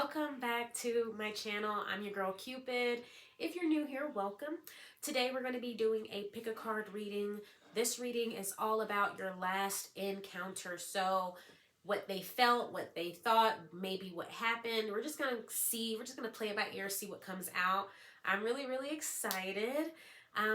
welcome back to my channel. I'm your girl Cupid. If you're new here, welcome. Today we're going to be doing a pick a card reading. This reading is all about your last encounter. So what they felt, what they thought, maybe what happened. We're just going to play it by ear, see what comes out. I'm really excited.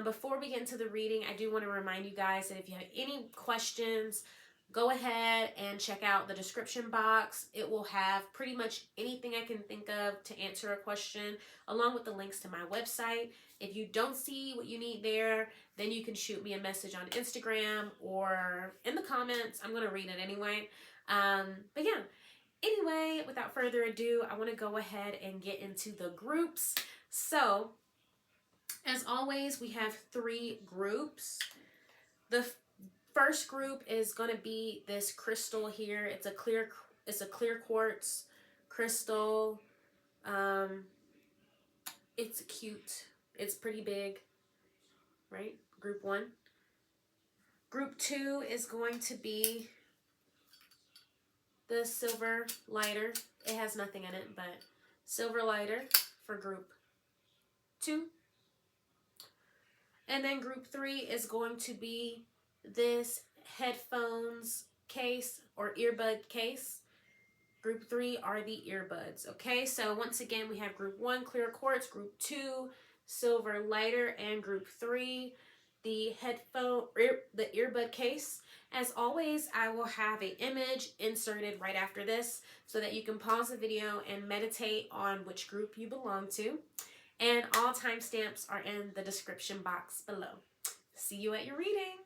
Before we get into the reading, I do want to remind you guys that if you have any questions, go ahead and check out the description box. It will have pretty much anything I can think of to answer a question, along with the links to my website. If you don't see what you need there, then you can shoot me a message on Instagram or in the comments. I'm going to read it anyway. But yeah, anyway, without further ado, I want to go ahead and get into the groups. So, as always, we have 3 groups. The first group is going to be this crystal here. It's a clear quartz crystal. It's cute. It's pretty big, right? Group 1. Group 2 is going to be the silver lighter. It has nothing in it, but silver lighter for group 2. And then group 3 is going to be this headphones case or earbud case. Group 3 are the earbuds. Okay, so once again, we have group 1, clear quartz, group 2, silver lighter, and group 3, the earbud case. As always, I will have an image inserted right after this so that you can pause the video and meditate on which group you belong to. And all timestamps are in the description box below. See you at your reading.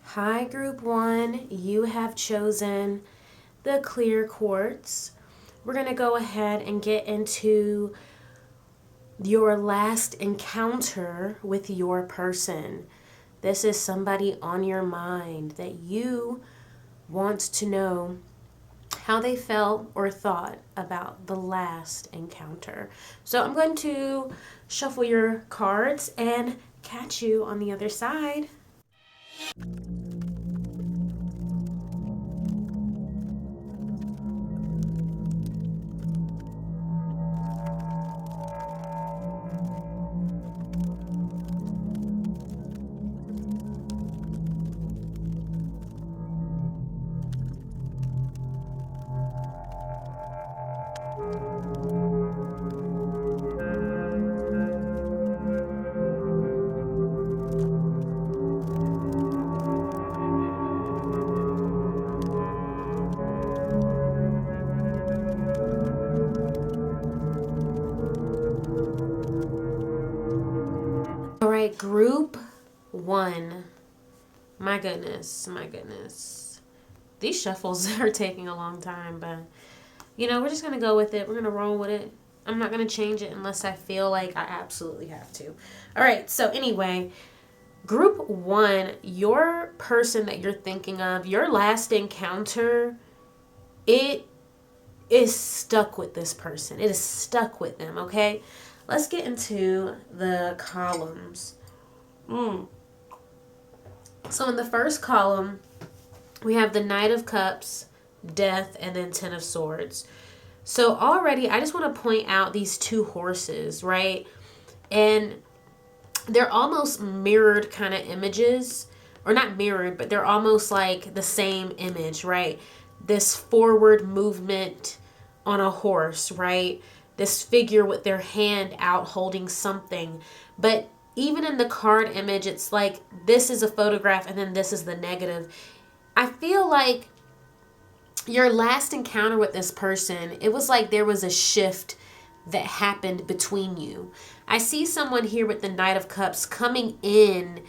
Hi, Group 1. You have chosen the clear quartz. We're going to go ahead and get into your last encounter with your person. This is somebody on your mind that you want to know how they felt or thought about the last encounter. So I'm going to shuffle your cards and catch you on the other side. All right, Group 1. My goodness. These shuffles are taking a long time, but we're just going to go with it. We're going to roll with it. I'm not going to change it unless I feel like I absolutely have to. All right, so anyway, Group 1, your person that you're thinking of, your last encounter, it is stuck with this person. It is stuck with them, okay? Let's get into the columns. So in the first column, we have the Knight of Cups, Death, and then 10 of Swords. So already, I just want to point out these 2 horses, right? And they're almost mirrored kind of images. Or not mirrored, but they're almost like the same image, right? This forward movement on a horse, right? This figure with their hand out holding something. But even in the card image, it's like this is a photograph and then this is the negative. I feel like your last encounter with this person, it was like there was a shift that happened between you. I see someone here with the Knight of Cups coming in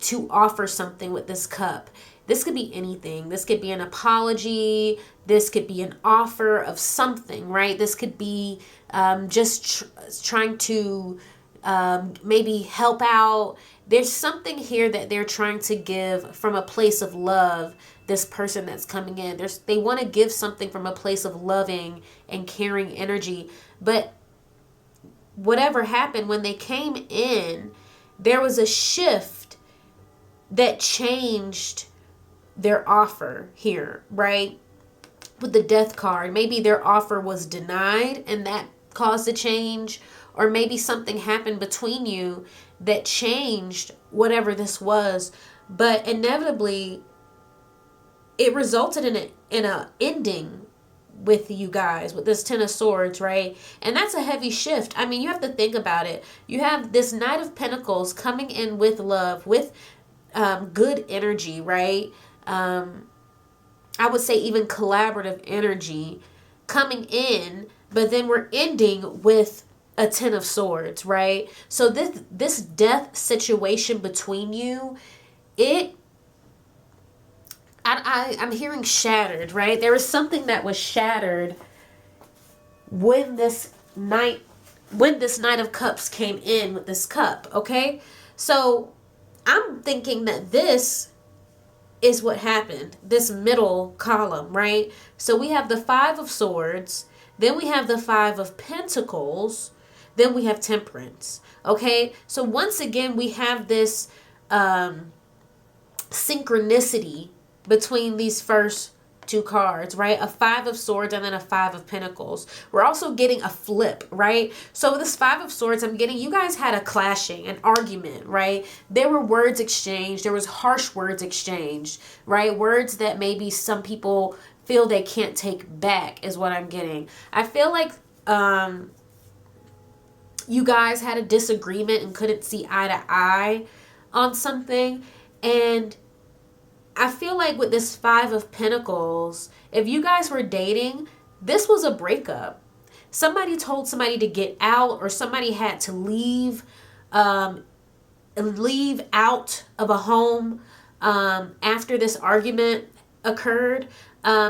to offer something with this cup. This could be anything. This could be an apology. This could be an offer of something, right? This could be just trying to maybe help out. There's something here that they're trying to give from a place of love. This person that's coming in, they want to give something from a place of loving and caring energy. But whatever happened when they came in, there was a shift that changed their offer here, right? With the death card, maybe their offer was denied and that caused a change, or maybe something happened between you that changed whatever this was, but inevitably it resulted in a ending with you guys, with this Ten of Swords, right? And that's a heavy shift. I mean, you have to think about it. You have this Knight of Pentacles coming in with love, with good energy, right? I would say even collaborative energy coming in, but then we're ending with a Ten of Swords, right? So this death situation between you, I'm hearing shattered, right? There was something that was shattered when this Knight of Cups came in with this cup, okay? So I'm thinking that this is what happened, this middle column, right? So we have the Five of Swords, then we have the Five of Pentacles, then we have Temperance, okay? So once again, we have this synchronicity between these first two cards, right? A Five of Swords and then a Five of Pentacles. We're also getting a flip, right? So this Five of Swords, I'm getting, you guys had a clashing, an argument, right? There were words exchanged. There was harsh words exchanged, right? Words that maybe some people feel they can't take back is what I'm getting. I feel like you guys had a disagreement and couldn't see eye to eye on something. And I feel like with this Five of Pentacles, if you guys were dating, this was a breakup. Somebody told somebody to get out, or somebody had to leave out of a home after this argument occurred.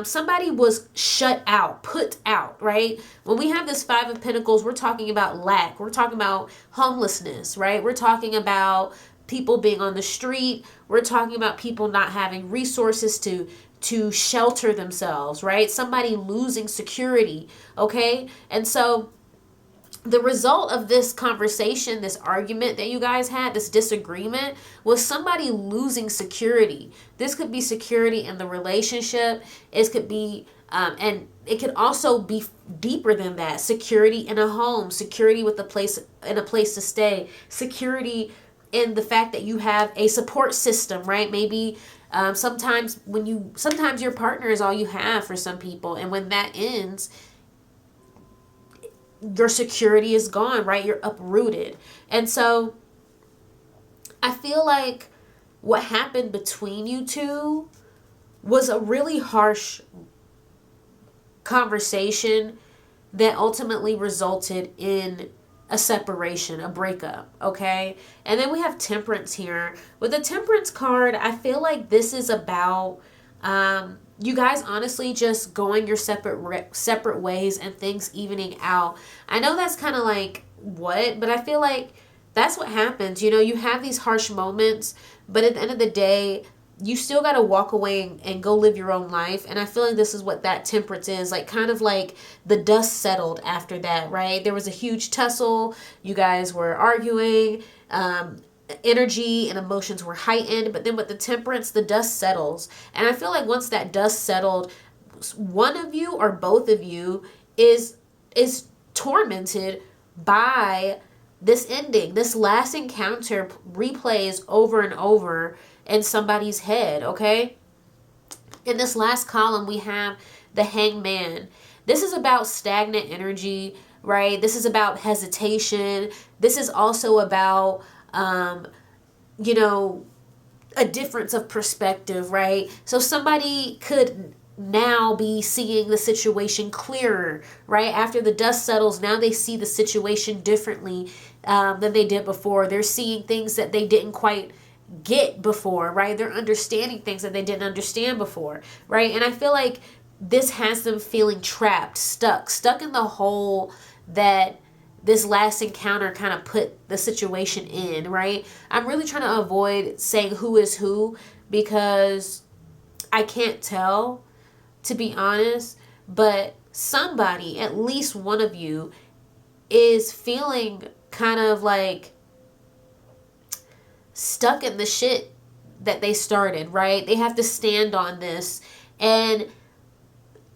Somebody was shut out, put out, right? When we have this Five of Pentacles, we're talking about lack. We're talking about homelessness, right? We're talking about people being on the street. We're talking about people not having resources to shelter themselves, right? Somebody losing security, okay? And so the result of this conversation, this argument that you guys had, this disagreement, was somebody losing security. This could be security in the relationship. It could be, and it could also be deeper than that. Security in a home, security with a place to stay, security in the fact that you have a support system, right? Maybe sometimes your partner is all you have for some people, and when that ends, your security is gone, right? You're uprooted. And so I feel like what happened between you two was a really harsh conversation that ultimately resulted in a separation, a breakup, okay? And then we have Temperance here. With the Temperance card, I feel like this is about you guys honestly just going your separate ways and things evening out. I know that's kind of like what, but I feel like that's what happens. You know, you have these harsh moments, but at the end of the day, you still got to walk away and go live your own life. And I feel like this is what that Temperance is, like kind of like the dust settled after that, right? There was a huge tussle. You guys were arguing. Energy and emotions were heightened, but then with the Temperance, the dust settles. And I feel like once that dust settled, one of you or both of you is tormented by this ending. This last encounter replays over and over in somebody's head, okay? In this last column, we have the Hangman. This is about stagnant energy, right? This is about hesitation. This is also about a difference of perspective, right? So somebody could now be seeing the situation clearer, right? After the dust settles, now they see the situation differently than they did before. They're seeing things that they didn't quite get before, right? They're understanding things that they didn't understand before, right? And I feel like this has them feeling trapped, stuck in the hole that this last encounter kind of put the situation in, right? I'm really trying to avoid saying who is who because I can't tell, to be honest, but somebody, at least one of you, is feeling kind of like stuck in the shit that they started, right? They have to stand on this. And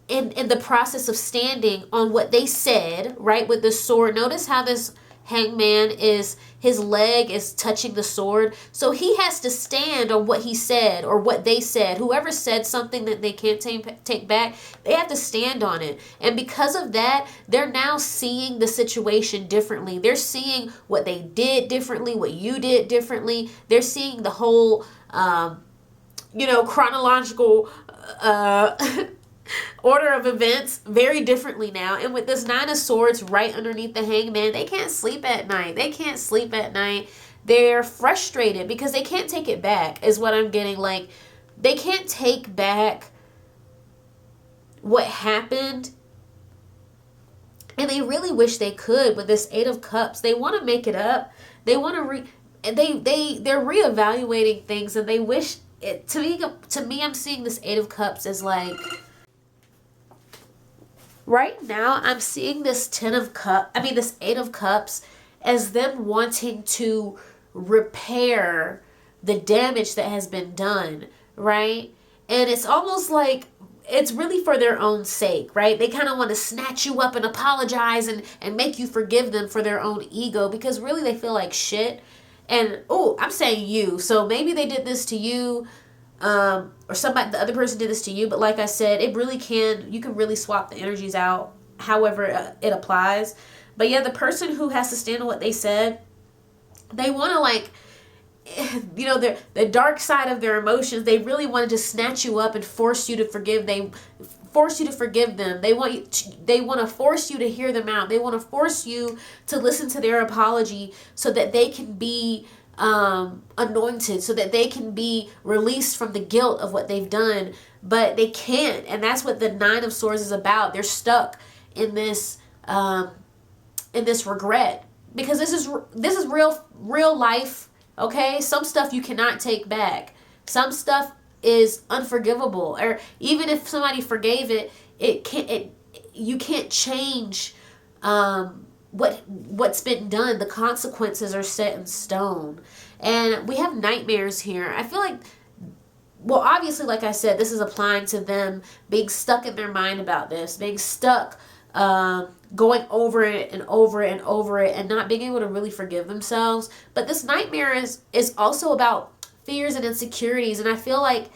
in the process of standing on what they said, right, with the sword, notice how this hangman is, his leg is touching the sword. So he has to stand on what he said or what they said. Whoever said something that they can't take back, they have to stand on it. And because of that, they're now seeing the situation differently. They're seeing what they did differently, what you did differently. They're seeing the whole, chronological order of events very differently now. And with this Nine of Swords right underneath the hangman, they can't sleep at night. They can't sleep at night. They're frustrated because they can't take it back, is what I'm getting. Like, they can't take back what happened. And they really wish they could. With this Eight of Cups, they want to make it up. They want to they're reevaluating things, and they wish it, to me I'm seeing this Eight of Cups as like, right now, I'm seeing this this Eight of Cups as them wanting to repair the damage that has been done, right? And it's almost like it's really for their own sake, right? They kind of want to snatch you up and apologize and make you forgive them for their own ego, because really they feel like shit. And, I'm saying you. So maybe they did this to you, or the other person did this to you. But like I said, you can really swap the energies out however it applies. But yeah, the person who has to stand on what they said, they want to the dark side of their emotions. They really want to just snatch you up and force you to forgive. Force you to forgive them. They want to force you to hear them out. They want to force you to listen to their apology so that they can be anointed, so that they can be released from the guilt of what they've done. But they can't, and that's what the Nine of Swords is about. They're stuck in this regret, because this is real life. Okay, some stuff you cannot take back. Some stuff is unforgivable, or even if somebody forgave it, you can't change what's been done. The consequences are set in stone. And we have nightmares here. I feel like, well, obviously, like I said, this is applying to them being stuck in their mind about this, being stuck, going over it and over it and over it, and not being able to really forgive themselves. But this nightmare is also about fears and insecurities. And I feel like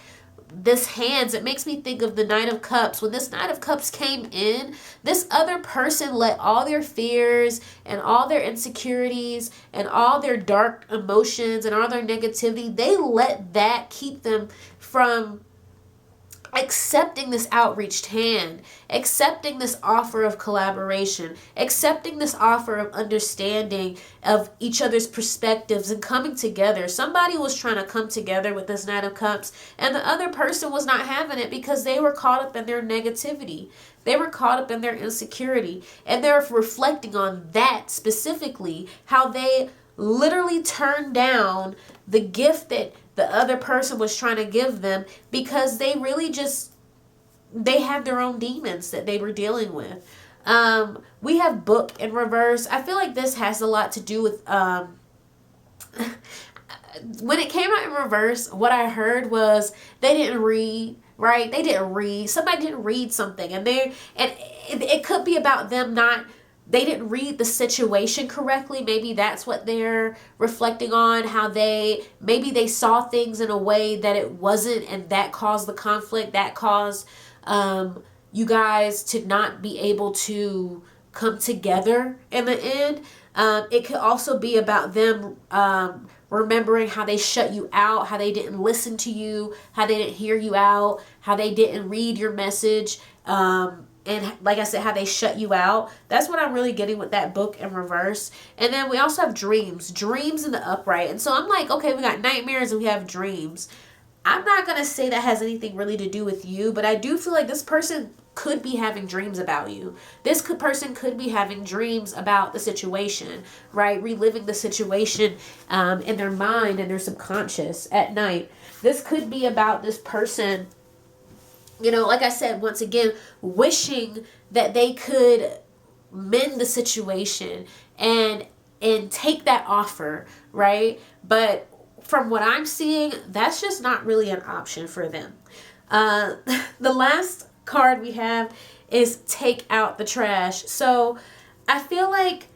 it makes me think of the Knight of Cups. When this Knight of Cups came in, this other person let all their fears and all their insecurities and all their dark emotions and all their negativity, they let that keep them from accepting this outreached hand, accepting this offer of collaboration, accepting this offer of understanding of each other's perspectives and coming together. Somebody was trying to come together with this Knight of Cups, and the other person was not having it because they were caught up in their negativity. They were caught up in their insecurity, and they're reflecting on that specifically, how they literally turned down the gift that the other person was trying to give them, because they really they have their own demons that they were dealing with. We have Book in reverse. I feel like this has a lot to do with when it came out in reverse, what I heard was they didn't read, right? They didn't read. Somebody didn't read something, and it could be about them they didn't read the situation correctly. Maybe that's what they're reflecting on, how maybe they saw things in a way that it wasn't, and that caused the conflict, that caused you guys to not be able to come together in the end. It could also be about them remembering how they shut you out, how they didn't listen to you, how they didn't hear you out, how they didn't read your message, and like I said, how they shut you out. That's what I'm really getting with that Book in reverse. And then we also have dreams in the upright. And so I'm like, okay, we got nightmares and we have dreams. I'm not going to say that has anything really to do with you, but I do feel like this person could be having dreams about you. Person could be having dreams about the situation, right? Reliving the situation in their mind and their subconscious at night. This could be about this person, like I said, once again, wishing that they could mend the situation and take that offer, right? But from what I'm seeing, that's just not really an option for them. The last card we have is take out the trash. So I feel like,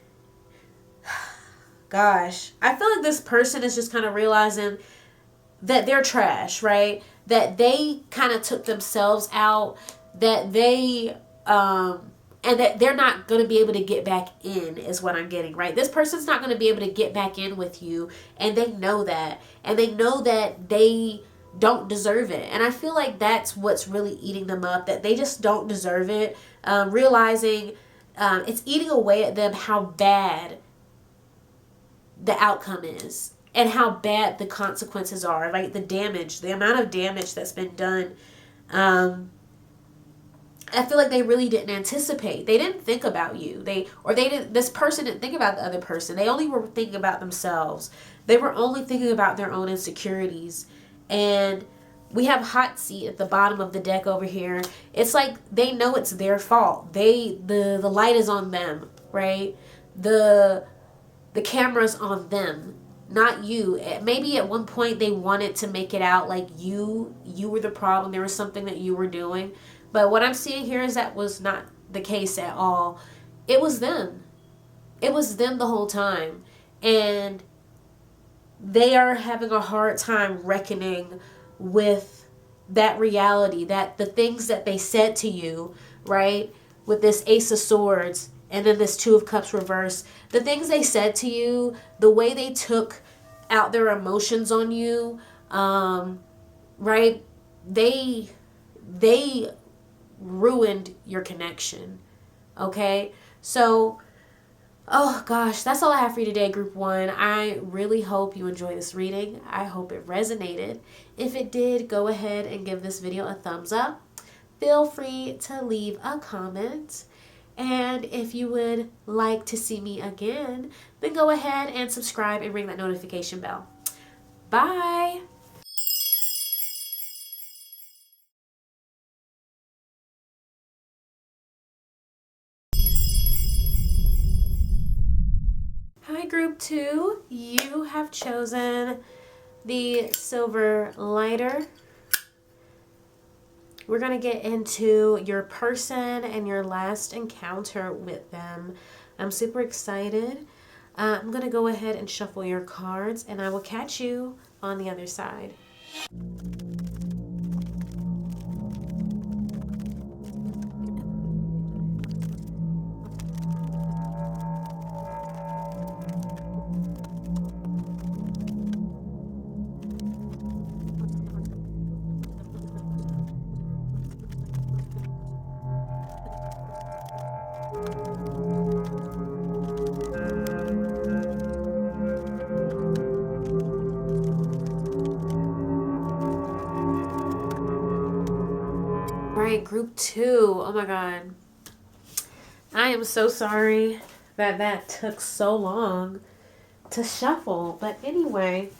gosh, I feel like this person is just kind of realizing that they're trash, right? That they kind of took themselves out, that they, and that they're not going to be able to get back in is what I'm getting, right? This person's not going to be able to get back in with you, and they know that. And they know that they don't deserve it. And I feel like that's what's really eating them up, that they just don't deserve it. Realizing it's eating away at them how bad the outcome is and how bad the consequences are, like the damage, the amount of damage that's been done. I feel like they really didn't anticipate. They didn't think about you. This person didn't think about the other person. They only were thinking about themselves. They were only thinking about their own insecurities. And we have hot seat at the bottom of the deck over here. It's like they know it's their fault. The light is on them, right? The camera's on them, not you. Maybe at one point they wanted to make it out like you were the problem. There was something that you were doing. But what I'm seeing here is that was not the case at all. It was them. It was them the whole time. And they are having a hard time reckoning with that reality, that the things that they said to you, right, with this Ace of Swords and then this Two of Cups reverse, the things they said to you, the way they took out their emotions on you, right, they ruined your connection. Okay, so oh gosh, that's all I have for you today, group 1. I really hope you enjoyed this reading. I hope it resonated. If it did, go ahead and give this video a thumbs up. Feel free to leave a comment. And if you would like to see me again, then go ahead and subscribe and ring that notification bell. Bye. Hi, group 2. You have chosen the silver lighter. We're going to get into your person and your last encounter with them. I'm super excited. I'm going to go ahead and shuffle your cards, and I will catch you on the other side. Right, group 2. Oh my god. I am so sorry that took so long to shuffle. But anyway,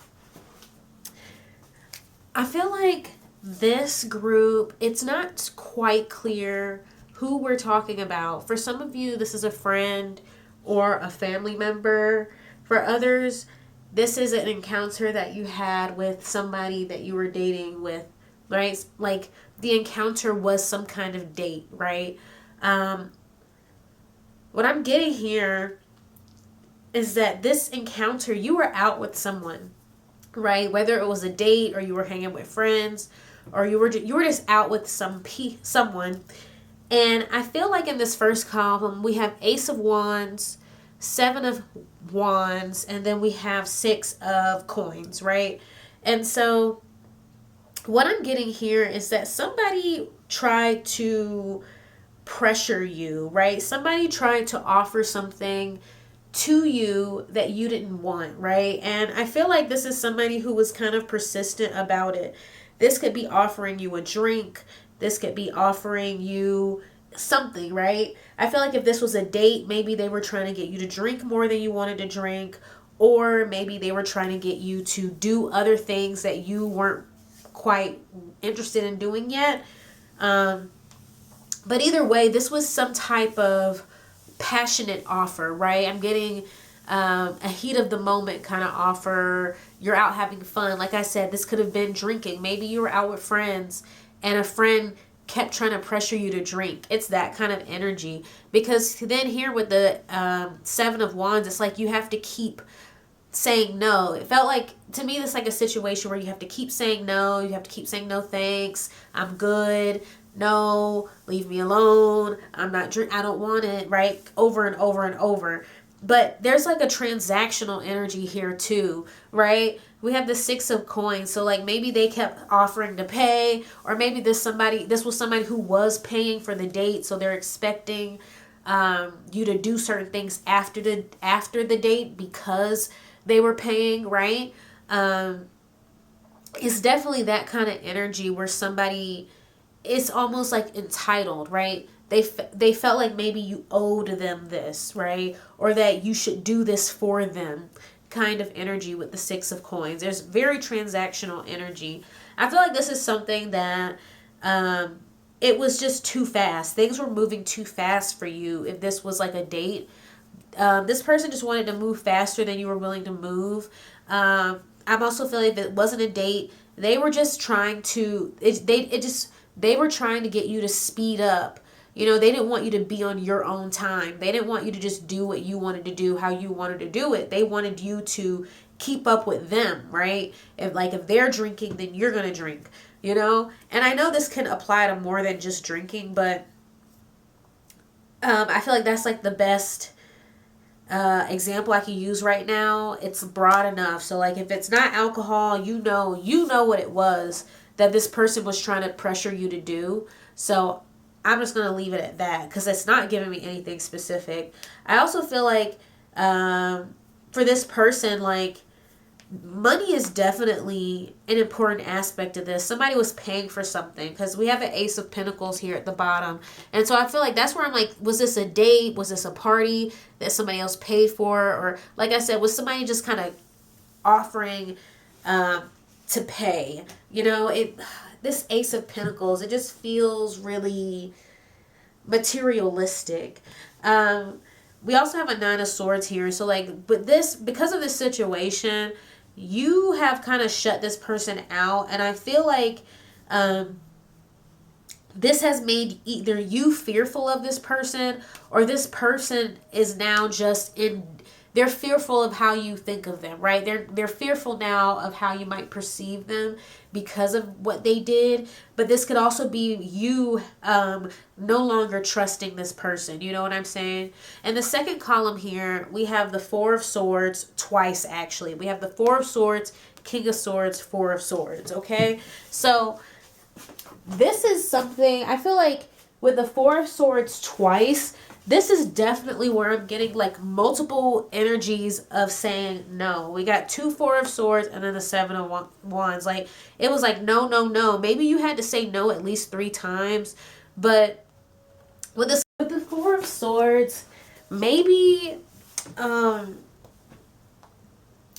I feel like this group, it's not quite clear who we're talking about. For some of you, this is a friend or a family member. For others, this is an encounter that you had with somebody that you were dating with, right? Like the encounter was some kind of date, right? What I'm getting here is that this encounter, you were out with someone, right? Whether it was a date or you were hanging with friends or you were just out with someone. And I feel like in this first column, we have Ace of Wands, 7 of Wands, and then we have 6 of Coins, right? And so what I'm getting here is that somebody tried to pressure you, right? Somebody tried to offer something to you that you didn't want, right? And I feel like this is somebody who was kind of persistent about it. This could be offering you a drink. This could be offering you something, right? I feel like if this was a date, maybe they were trying to get you to drink more than you wanted to drink, or maybe they were trying to get you to do other things that you weren't quite interested in doing yet. But either way, this was some type of passionate offer, right? I'm getting a heat of the moment kind of offer. You're out having fun. Like I said, this could have been drinking. Maybe you were out with friends and a friend kept trying to pressure you to drink. It's that kind of energy. Because then here with the Seven of Wands, it's like you have to keep saying no. It felt like, to me, it's like a situation where you have to keep saying no. You have to keep saying no thanks. I'm good. No, leave me alone. I'm not I don't want it, right? Over and over and over. But there's like a transactional energy here too, right? We have the Six of Coins. So like maybe they kept offering to pay, or maybe this was somebody who was paying for the date, so they're expecting you to do certain things after the date because they were paying, right? It's definitely that kind of energy where somebody is almost like entitled, right? They felt like maybe you owed them this, right? Or that you should do this for them, kind of energy with the Six of Coins. There's very transactional energy. I feel like this is something that it was just too fast. Things were moving too fast for you if this was like a date. This person just wanted to move faster than you were willing to move. I'm also feeling if it wasn't a date, they were just trying to, they were trying to get you to speed up. You know, they didn't want you to be on your own time. They didn't want you to just do what you wanted to do, how you wanted to do it. They wanted you to keep up with them, right? If they're drinking, then you're going to drink, you know? And I know this can apply to more than just drinking, but I feel like that's like the best example I can use right now. It's broad enough. So like if it's not alcohol, you know what it was that this person was trying to pressure you to do. So I'm just going to leave it at that because it's not giving me anything specific. I also feel like for this person, like money is definitely an important aspect of this. Somebody was paying for something because we have an Ace of Pentacles here at the bottom. And so I feel like that's where I'm like, was this a date? Was this a party that somebody else paid for? Or like I said, was somebody just kind of offering to pay? You know, this Ace of Pentacles, it just feels really materialistic. We also have a Nine of Swords here. So like, but because of this situation, you have kind of shut this person out. And I feel like this has made either you fearful of this person, or this person is now just they're fearful of how you think of them, right? They're fearful now of how you might perceive them because of what they did. But this could also be you no longer trusting this person. You know what I'm saying? And the second column here, we have the Four of Swords twice, actually. We have the Four of Swords, King of Swords, Four of Swords, okay? So this is something, I feel like with the Four of Swords twice, this is definitely where I'm getting like multiple energies of saying no. We got two Four of Swords and then the Seven of Wands. Like it was like no, no, no. Maybe you had to say no at least 3 times. But with the Four of Swords, maybe I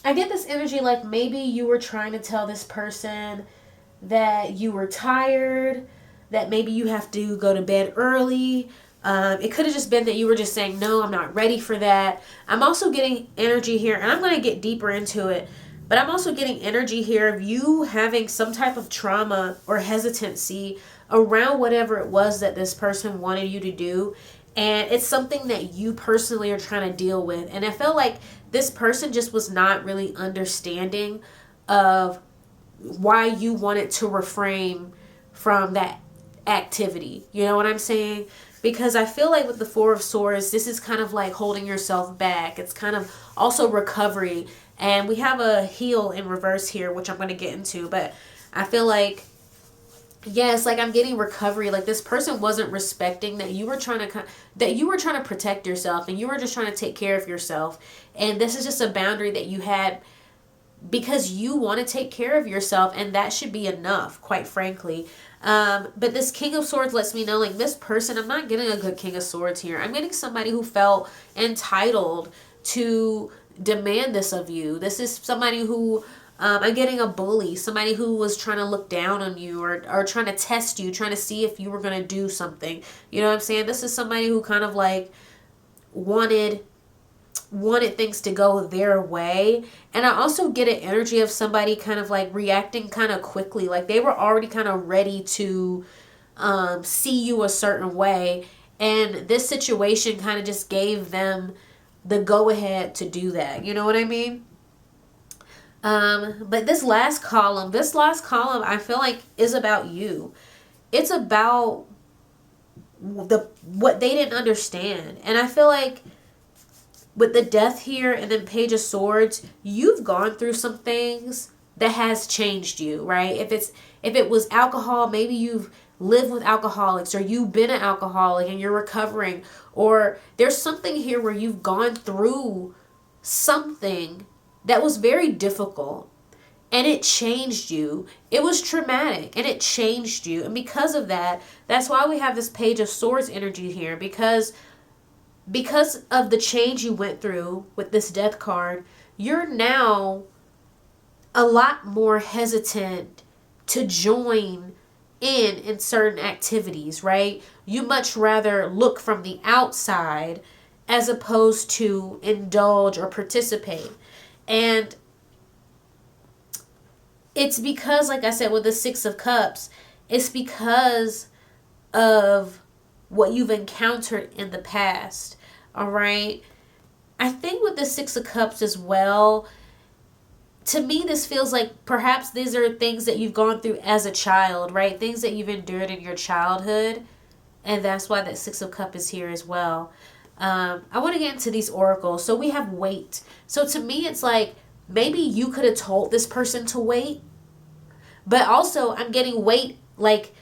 get this energy like maybe you were trying to tell this person that you were tired, that maybe you have to go to bed early. It could have just been that you were just saying, no, I'm not ready for that. I'm also getting energy here, and I'm going to get deeper into it, but I'm also getting energy here of you having some type of trauma or hesitancy around whatever it was that this person wanted you to do. And it's something that you personally are trying to deal with. And I felt like this person just was not really understanding of why you wanted to refrain from that activity. You know what I'm saying? Because I feel like with the Four of Swords, this is kind of like holding yourself back. It's kind of also recovery. And we have a Heal in reverse here, which I'm going to get into. But I feel like, yes, like I'm getting recovery. Like this person wasn't respecting that you were trying to protect yourself, and you were just trying to take care of yourself. And this is just a boundary that you had because you want to take care of yourself, and that should be enough, quite frankly. But this King of Swords lets me know, like, this person, I'm not getting a good King of Swords here. I'm getting somebody who felt entitled to demand this of you. This is somebody who, I'm getting a bully, somebody who was trying to look down on you, or trying to test you, trying to see if you were going to do something. You know what I'm saying? This is somebody who kind of like wanted wanted things to go their way. And I also get an energy of somebody kind of like reacting kind of quickly. Like they were already kind of ready to see you a certain way. And this situation kind of just gave them the go ahead to do that. You know what I mean? But this last column, I feel like is about you. It's about what they didn't understand. And I feel like with the death here and then Page of Swords, you've gone through some things that has changed you, right? If it was alcohol, maybe you've lived with alcoholics, or you've been an alcoholic and you're recovering, or there's something here where you've gone through something that was very difficult and it changed you. It was traumatic and it changed you. And because of that, that's why we have this Page of Swords energy here, because of the change you went through with this death card, you're now a lot more hesitant to join in certain activities, right? You much rather look from the outside as opposed to indulge or participate. And it's because, like I said, with the Six of Cups, it's because of what you've encountered in the past. All right. I think with the Six of Cups as well, to me, this feels like perhaps these are things that you've gone through as a child, right? Things that you've endured in your childhood. And that's why that Six of Cups is here as well. I want to get into these oracles. So we have wait. So to me, it's like maybe you could have told this person to wait. But also I'm getting wait like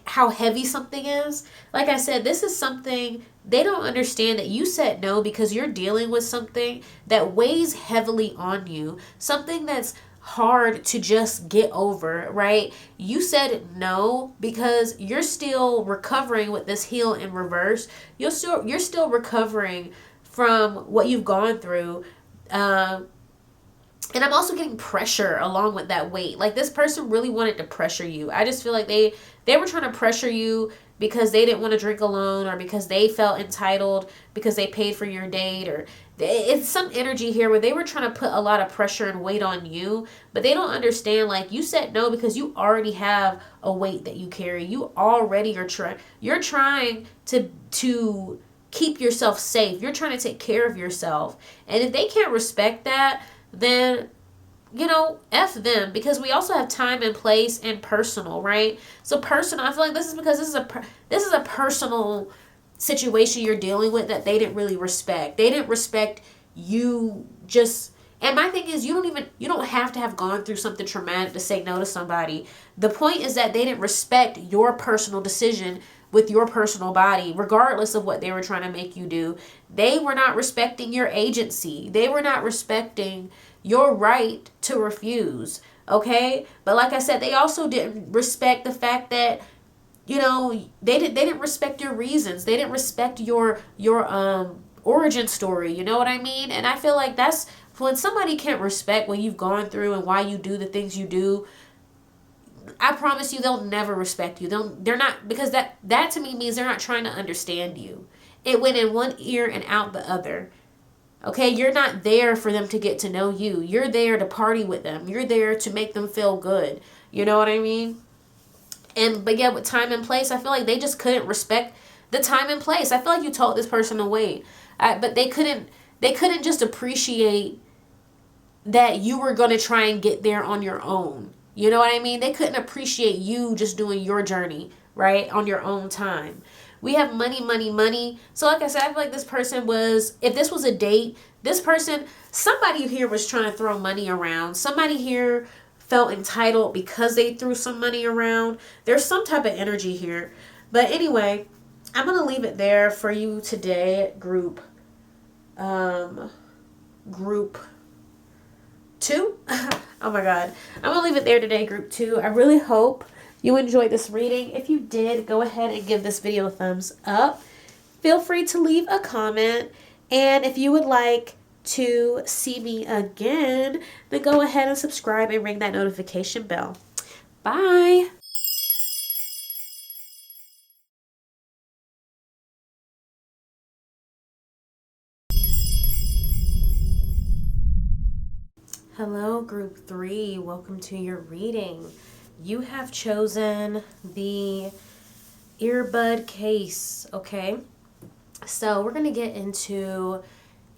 how heavy something is. Like I said, this is something they don't understand, that you said no because you're dealing with something that weighs heavily on you, something that's hard to just get over, right? You said no because you're still recovering with this heel in reverse. You're still recovering from what you've gone through. And I'm also getting pressure along with that weight. Like this person really wanted to pressure you. I just feel like they were trying to pressure you because they didn't want to drink alone, or because they felt entitled because they paid for your date, or it's some energy here where they were trying to put a lot of pressure and weight on you, but they don't understand, like, you said no because you already have a weight that you carry. You already are you're trying to keep yourself safe. You're trying to take care of yourself. And if they can't respect that, then, you know, F them, because we also have time and place and personal, right? So personal, I feel like this is because this is a personal situation you're dealing with that they didn't really respect. They didn't respect you just. And my thing is, you don't have to have gone through something traumatic to say no to somebody. The point is that they didn't respect your personal decision with your personal body, regardless of what they were trying to make you do. They were not respecting your agency. They were not respecting your right to refuse. Okay? But like I said, they also didn't respect the fact that, you know, they didn't respect your reasons. They didn't respect your origin story. You know what I mean? And I feel like that's when somebody can't respect what you've gone through and why you do the things you do. I promise you, they'll never respect you. They're not, because that to me means they're not trying to understand you. It went in one ear and out the other. Okay, you're not there for them to get to know you. You're there to party with them. You're there to make them feel good. You know what I mean? But yeah, with time and place, I feel like they just couldn't respect the time and place. I feel like you told this person to wait, but they couldn't just appreciate that you were going to try and get there on your own. You know what I mean? They couldn't appreciate you just doing your journey, right, on your own time. We have money, money, money. So like I said, I feel like this person was, if this was a date, this person, somebody here was trying to throw money around. Somebody here felt entitled because they threw some money around. There's some type of energy here. But anyway, I'm going to leave it there for you today, group 2. Oh my god. I'm going to leave it there today, group 2. I really hope you enjoyed this reading. If you did, go ahead and give this video a thumbs up. Feel free to leave a comment. And if you would like to see me again, then go ahead and subscribe and ring that notification bell. Bye. Hello, group 3. Welcome to your reading. You have chosen the earbud case, okay? So we're going to get into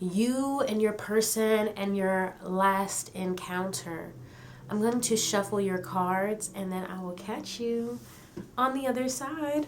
you and your person and your last encounter. I'm going to shuffle your cards and then I will catch you on the other side.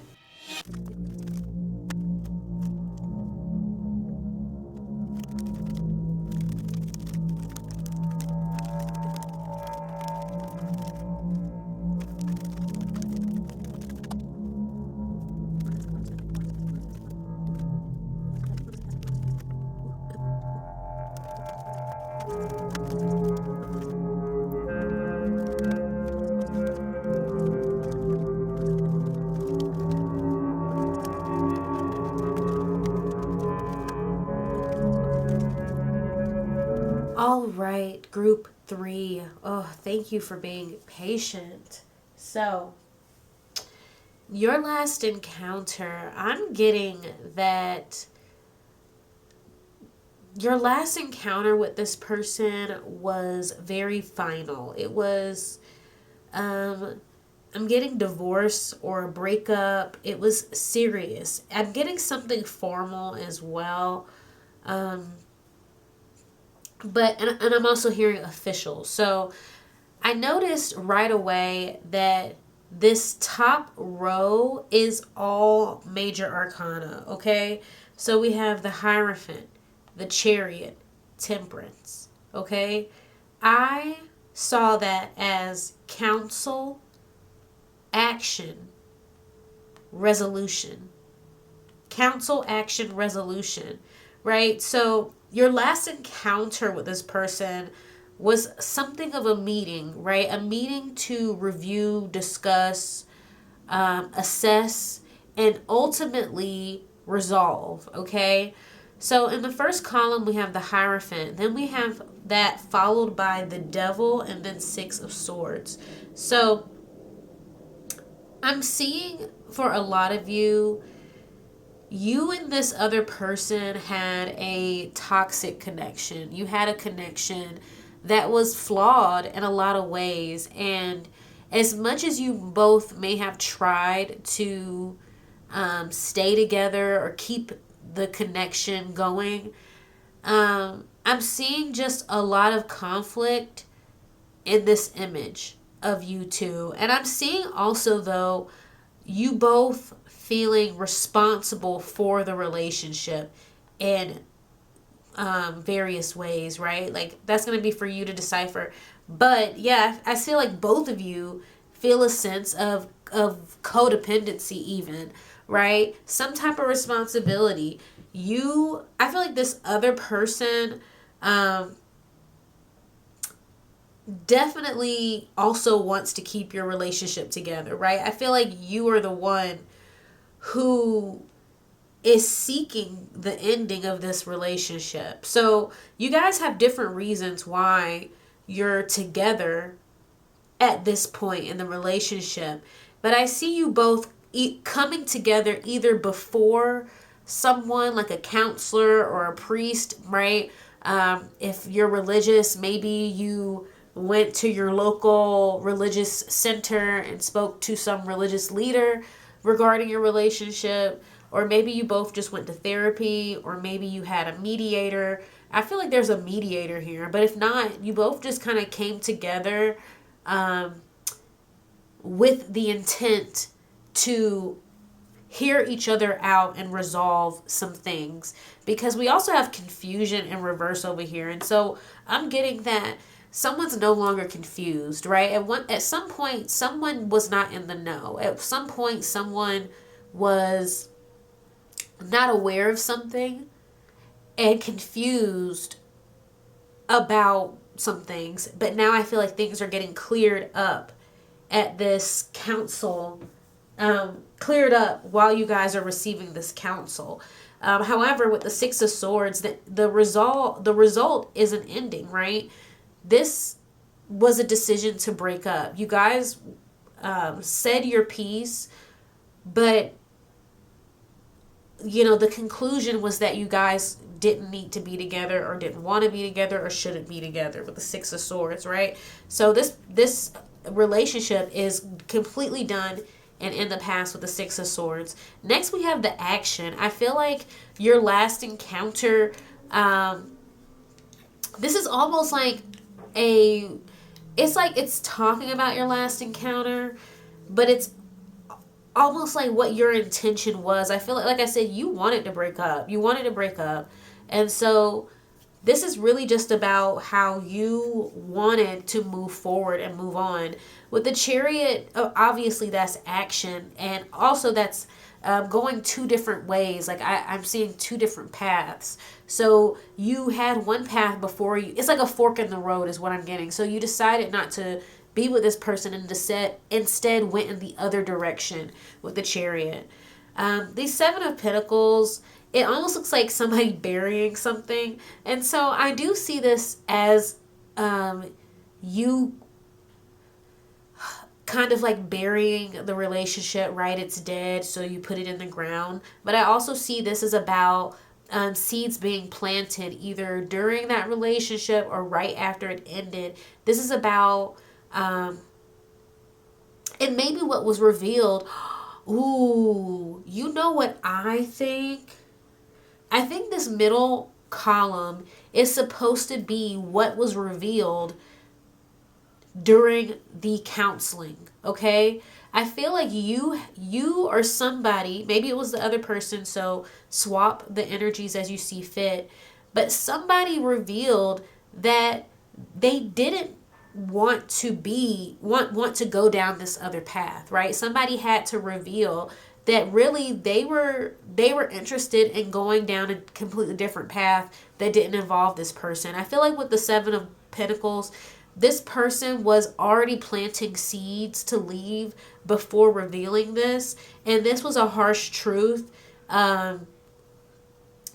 All right, group 3. Oh, thank you for being patient. So, your last encounter, I'm getting that your last encounter with this person was very final. It was, I'm getting divorce or a breakup. It was serious. I'm getting something formal as well. And I'm also hearing official. So I noticed right away that this top row is all major arcana, okay? So we have the Hierophant, the Chariot, Temperance, okay? I saw that as counsel, action, resolution. Counsel, action, resolution, right? So your last encounter with this person was something of a meeting, right? A meeting to review, discuss, assess, and ultimately resolve, okay? So in the first column, we have the Hierophant. Then we have that followed by the Devil and then 6 of Swords. So I'm seeing for a lot of you, you and this other person had a toxic connection. You had a connection that was flawed in a lot of ways. And as much as you both may have tried to stay together or keep the connection going, I'm seeing just a lot of conflict in this image of you two. And I'm seeing also, though, you both feeling responsible for the relationship in various ways, right? Like, that's going to be for you to decipher. But yeah, I feel like both of you feel a sense of codependency even, right? Some type of responsibility. I feel like this other person definitely also wants to keep your relationship together, right? I feel like you are the one who is seeking the ending of this relationship. So you guys have different reasons why you're together at this point in the relationship. But I see you both coming together either before someone like a counselor or a priest, right? If you're religious, maybe you went to your local religious center and spoke to some religious leader regarding your relationship, or maybe you both just went to therapy, or maybe you had a mediator. I feel like there's a mediator here, but if not, you both just kind of came together with the intent to hear each other out and resolve some things, because we also have confusion in reverse over here. And so I'm getting that someone's no longer confused, right? At some point, someone was not in the know. At some point, someone was not aware of something and confused about some things. But now I feel like things are getting cleared up at this council, cleared up while you guys are receiving this counsel. However, with the 6 of Swords, the result is an ending, right? This was a decision to break up. You guys said your piece, but the conclusion was that you guys didn't need to be together or didn't want to be together or shouldn't be together with the Six of Swords, right? So this relationship is completely done and in the past with the Six of Swords. Next, we have the action. I feel like your last encounter, this is almost like it's talking about your last encounter, but it's almost like what your intention was. I feel like I said, you wanted to break up. You wanted to break up. And so this is really just about how you wanted to move forward and move on. With the Chariot, obviously that's action, and also that's going two different ways. Like I'm seeing two different paths. So you had one path before you. It's like a fork in the road is what I'm getting. So you decided not to be with this person and instead went in the other direction with the Chariot. These Seven of Pentacles, it almost looks like somebody burying something. And so I do see this as you kind of like burying the relationship, right? It's dead, so you put it in the ground. But I also see this as about seeds being planted either during that relationship or right after it ended. This is about, and maybe what was revealed. Ooh, you know what I think? I think this middle column is supposed to be what was revealed during the counseling, okay? I feel like you or somebody, maybe it was the other person, so swap the energies as you see fit, but somebody revealed that they didn't want to go down this other path, right? Somebody had to reveal that really they were interested in going down a completely different path that didn't involve this person. I feel like with the Seven of Pentacles, this person was already planting seeds to leave before revealing this, and this was a harsh truth that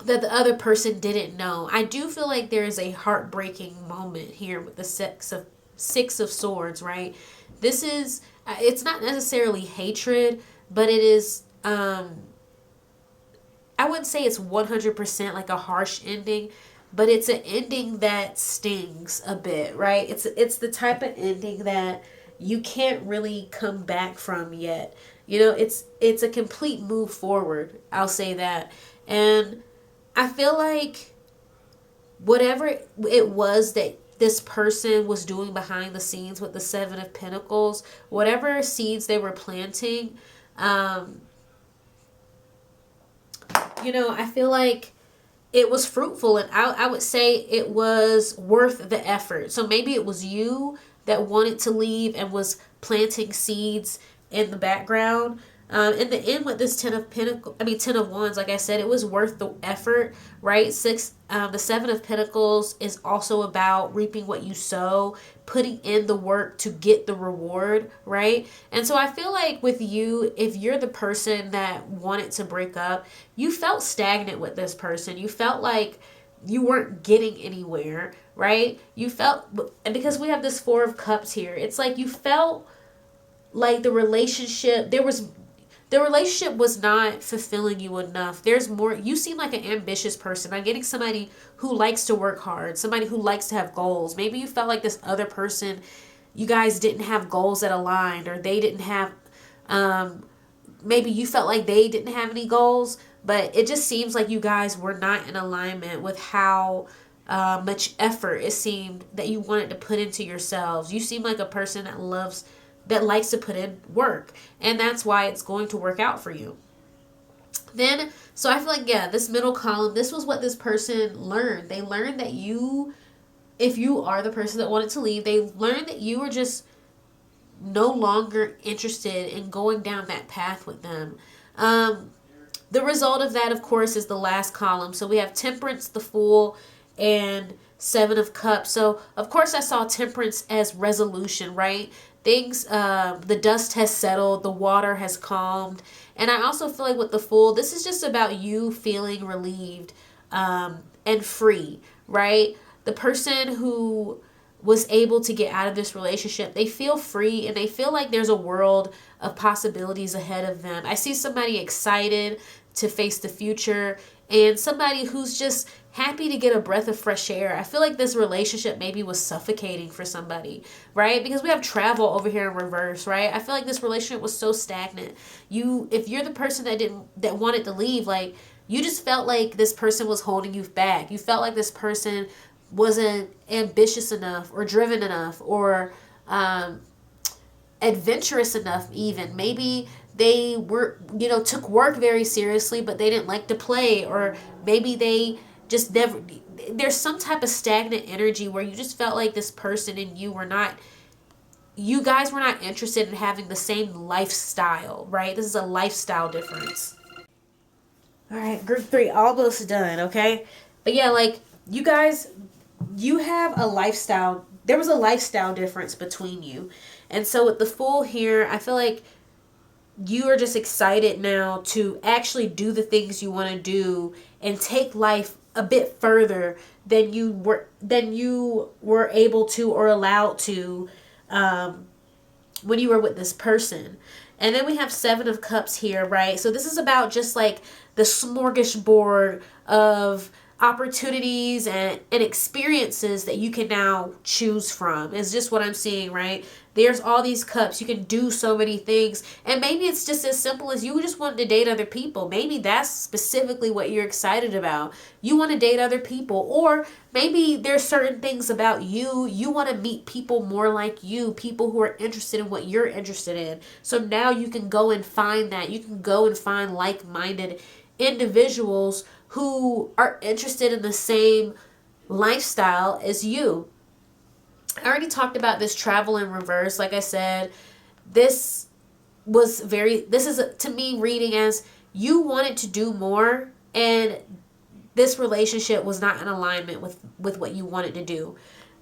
the other person didn't know. I do feel like there is a heartbreaking moment here with the Six of Swords, right? This is, it's not necessarily hatred, but it is, I wouldn't say it's 100% like a harsh ending, but it's an ending that stings a bit, right? It's the type of ending that you can't really come back from yet. You know, it's a complete move forward. I'll say that. And I feel like whatever it was that this person was doing behind the scenes with the Seven of Pentacles, whatever seeds they were planting, I feel like it was fruitful, and I would say it was worth the effort. So maybe it was you that wanted to leave and was planting seeds in the background. In the end, with this Ten of Wands, like I said, it was worth the effort, right? The Seven of Pentacles is also about reaping what you sow, putting in the work to get the reward, right? And so I feel like with you, if you're the person that wanted to break up, you felt stagnant with this person. You felt like you weren't getting anywhere, right? You felt, and because we have this Four of Cups here, it's like you felt like the relationship was not fulfilling you enough. There's more. You seem like an ambitious person. I'm getting somebody who likes to work hard, somebody who likes to have goals. Maybe you felt like this other person, you guys didn't have goals that aligned, or they didn't have, maybe you felt like they didn't have any goals, but it just seems like you guys were not in alignment with how much effort it seemed that you wanted to put into yourselves. You seem like a person that likes to put in work, and that's why it's going to work out for you. Then, so I feel like, yeah, this middle column, this was what this person learned. They learned that if you are the person that wanted to leave, they learned that you were just no longer interested in going down that path with them. The result of that, of course, is the last column. So we have Temperance, the Fool, and Seven of Cups. So, of course, I saw Temperance as resolution, right? Things, the dust has settled, the water has calmed. And I also feel like with the Fool, this is just about you feeling relieved and free, right? The person who was able to get out of this relationship, they feel free and they feel like there's a world of possibilities ahead of them. I see somebody excited to face the future and somebody who's just happy to get a breath of fresh air. I feel like this relationship maybe was suffocating for somebody, right? Because we have travel over here in reverse, right? I feel like this relationship was so stagnant. If you're the person that wanted to leave, like, you just felt like this person was holding you back. You felt like this person wasn't ambitious enough or driven enough or adventurous enough even. Maybe they were, took work very seriously, but they didn't like to play, or maybe they just never, there's some type of stagnant energy where you just felt like this person and you guys were not interested in having the same lifestyle, right? This is a lifestyle difference. All right, group 3, almost done, okay? But yeah, like, you guys, you have a lifestyle, there was a lifestyle difference between you. And so with the Fool here, I feel like you are just excited now to actually do the things you want to do and take life a bit further than you were able to or allowed to when you were with this person. And then we have 7 of Cups here, right? So this is about just like the smorgasbord of opportunities and experiences that you can now choose from. Is just what I'm seeing, right? There's all these cups. You can do so many things. And maybe it's just as simple as you just want to date other people. Maybe that's specifically what you're excited about. You want to date other people. Or maybe there's certain things about you. You want to meet people more like you. People who are interested in what you're interested in. So now you can go and find that. You can go and find like-minded individuals who are interested in the same lifestyle as you. I already talked about this travel in reverse. Like I said, this is to me reading as you wanted to do more, and this relationship was not in alignment with what you wanted to do.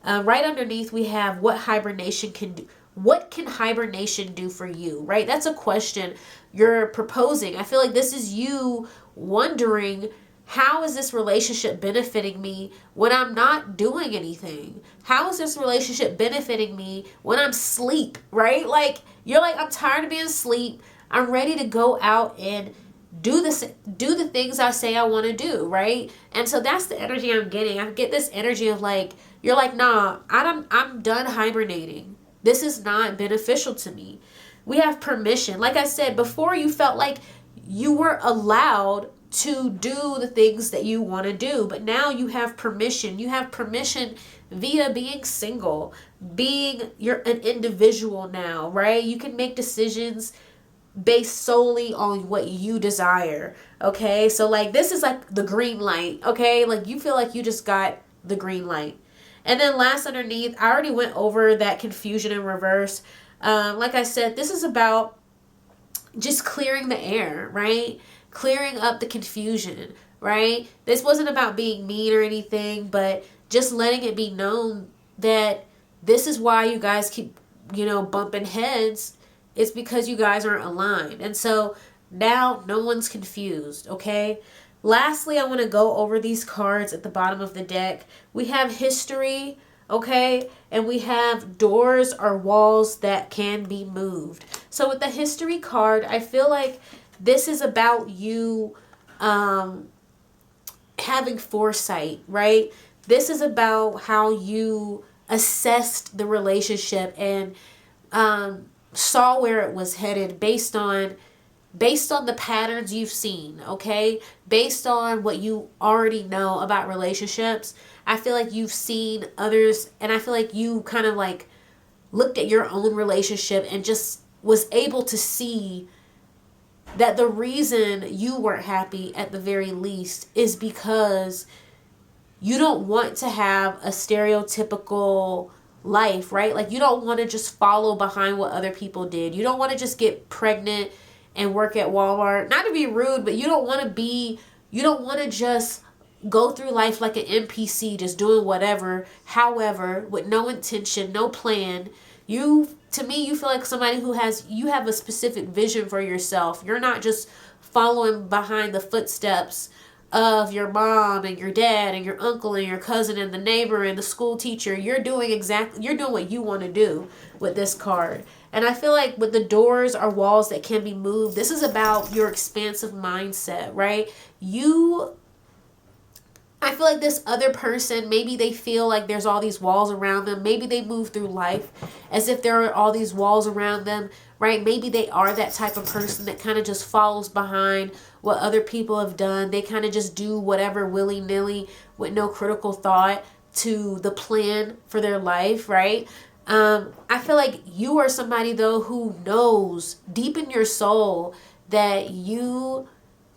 Right underneath we have what hibernation can do. What can hibernation do for you, right? That's a question you're proposing. I feel like this is you wondering, how is this relationship benefiting me when I'm not doing anything? How is this relationship benefiting me when I'm asleep, right? Like, you're like, I'm tired of being asleep. I'm ready to go out and do the things I say I want to do, right? And so that's the energy I'm getting. I get this energy of like, you're like, nah, I'm done hibernating. This is not beneficial to me. We have permission. Like I said before, you felt like you were allowed to do the things that you want to do, but now you have permission. You have permission via being single, you're an individual now, right? You can make decisions based solely on what you desire. Okay, so like, this is like the green light. Okay, like, you feel like you just got the green light. And then last underneath, I already went over that confusion in reverse. Like I said, this is about just clearing the air, right? Clearing up the confusion, right? This wasn't about being mean or anything, but just letting it be known that this is why you guys keep, bumping heads. It's because you guys aren't aligned. And so now no one's confused, okay? Lastly, I want to go over these cards at the bottom of the deck. We have history, okay? And we have doors or walls that can be moved. So with the history card, I feel like this is about you having foresight, right? This is about how you assessed the relationship and saw where it was headed based on the patterns you've seen, okay? Based on what you already know about relationships. I feel like you've seen others, and I feel like you kind of like looked at your own relationship and just was able to see that the reason you weren't happy at the very least is because you don't want to have a stereotypical life, right? Like, you don't want to just follow behind what other people did. You don't want to just get pregnant and work at Walmart. Not to be rude, but you don't want to just go through life like an NPC, just doing whatever, however, with no intention, no plan. To me, you feel like somebody you have a specific vision for yourself. You're not just following behind the footsteps of your mom and your dad and your uncle and your cousin and the neighbor and the school teacher. You're doing what you want to do with this card. And I feel like with the doors or walls that can be moved, this is about your expansive mindset, right? You I feel like this other person, maybe they feel like there's all these walls around them. Maybe they move through life as if there are all these walls around them, right? Maybe they are that type of person that kind of just follows behind what other people have done. They kind of just do whatever willy-nilly with no critical thought to the plan for their life, right? I feel like you are somebody, though, who knows deep in your soul that you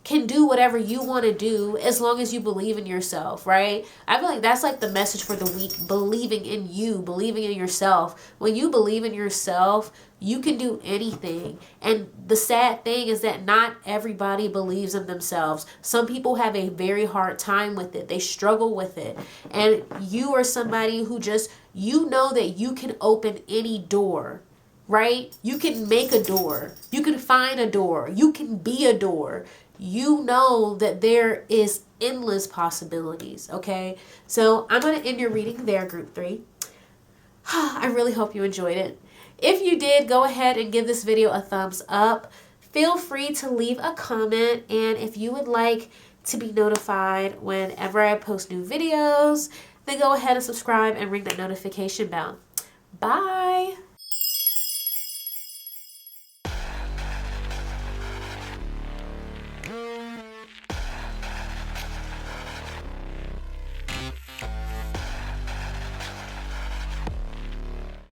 can do whatever you want to do as long as you believe in yourself, right? I feel like that's like the message for the week: believing in you, believing in yourself. When you believe in yourself, you can do anything. And the sad thing is that not everybody believes in themselves. Some people have a very hard time with it. They struggle with it. And you are somebody who just, you know that you can open any door, right? You can make a door. You can find a door. You can be a door. You know that there is endless possibilities, okay? So I'm going to end your reading there, group 3. I really hope you enjoyed it. If you did, go ahead and give this video a thumbs up. Feel free to leave a comment, and if you would like to be notified whenever I post new videos, then go ahead and subscribe and ring that notification bell. Bye!